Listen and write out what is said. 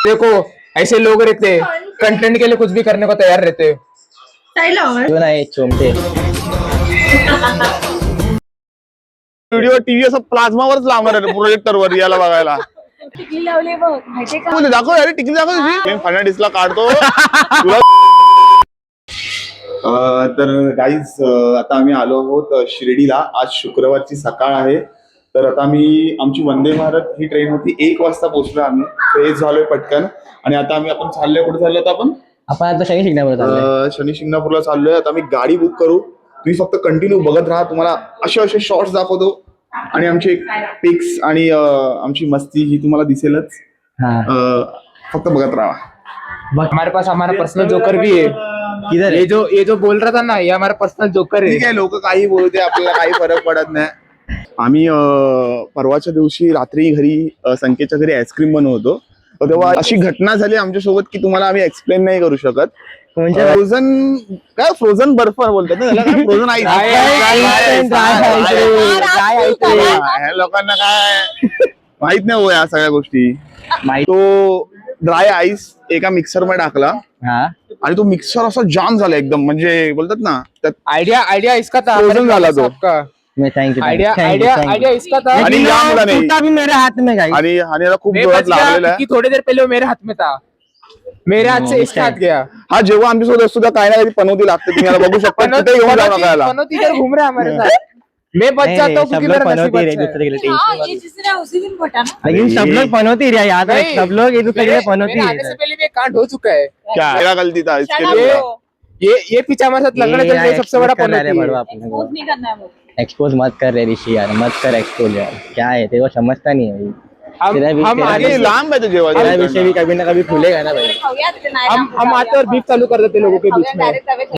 देखो ऐसे लोग रहते हैं, कंटेंट के लिए कुछ भी करने को तैयार रहते हैं। नाही चोमटे व्हिडिओ टीव्ही असं प्लाझ्मावरच लावणार आहे प्रोजेक्टरवर याला बघायला. टिकली लावली बघ माहितीये का? बोल, दाखव अरे टिकली दाखव तुझी. मी फर्नांडिसला काढतो तुला. तर गाईज आता आम्ही आलो आहोत शिर्डीला. आज शुक्रवारची सकाळ आहे. तर आता आमची वंदे भारत ही ट्रेन होती 1 वाजता पोहोचलो आम्ही. फ्रेश झालोय पटकन आणि आता आपण चाललोय. कुठे चाललो आता आपण आता शनी शिंगणापूर शनी शिंगणापूरला चाललोय. आता आम्ही गाडी बुक करू. तुम्ही फक्त कंटिन्यू बघत राहा. तुम्हाला असे शॉर्ट्स दाखवतो आणि आमचे पिक्स आणि आमची मस्ती ही तुम्हाला दिसेलच. फक्त बघत राहा. हमारे पास हमारा पर्सनल जोकर भी है. किधर है? ये जो बोल रहा था ना, ये हमारा पर्सनल जोकर है. ठीक आहे, लोक काही बोलते आपल्याला काही फरक पडत नाही. आम्ही परवाच्या दिवशी रात्री घरी संकेतच्या घरी आईस्क्रीम बनवतो. तेव्हा अशी घटना झाली आमच्यासोबत की तुम्हाला आम्ही एक्सप्लेन नाही करू शकत. फ्रोझन बर्फ बोलतात ना त्याला, फ्रोझन आईस. लोकांना काय माहित नाही हो या सगळ्या गोष्टी. तो ड्राय आईस एका मिक्सर मध्ये टाकला आणि तो मिक्सर असा जाम झाला एकदम. म्हणजे बोलतात ना त्यात आइडिया इसका था. फ्रोझन झाला तो. आइडिया इसका था. आणि या मुलाने मेरे हाथ में गाइस. आणि याला खूप जोरात लागलेला आहे. थोड़ी देर पहले वो मेरे हाथ में था. मेरे हाथ से इसके हाथ गया. हा जेव्हा आमच्यासोबत असतो त्या काही ना काही पनौती लागते. तुम्ही याला बघू शकता. कुठे घेऊन जाऊ नका याला. पनौती इधर घूम रहा है हमारे साथ. मैं बच जाता हूँ क्योंकि मेरा नसीब अच्छा है. हाँ, ये जिसने उसी दिन फटा ना. लेकिन सब लोग पनौती रहा याद है. सब लोग एक दूसरे के लिए पनौती मेरे आने से पहले भी एक कांड हो चुका है. क्या मेरा गलती था इसके शराब लिए. लो. ये पीछे हमारे साथ लगना चल रहा है. सबसे बड़ा पनौती है. एक्सपोज नहीं करना है वो. एक्सपोज मत कर रे ऋषि यार, मत कर एक्सपोज यार. क्या है तेरे को समझता नहीं है. हम आगे लांब है तो जेव्हा तेरा विषय भी कभी ना कभी खुलेगा ना भाई. खाऊया तिथे नाही हम आते और बीफ चालू कर देते लोगों के बीच में. डायरेक्ट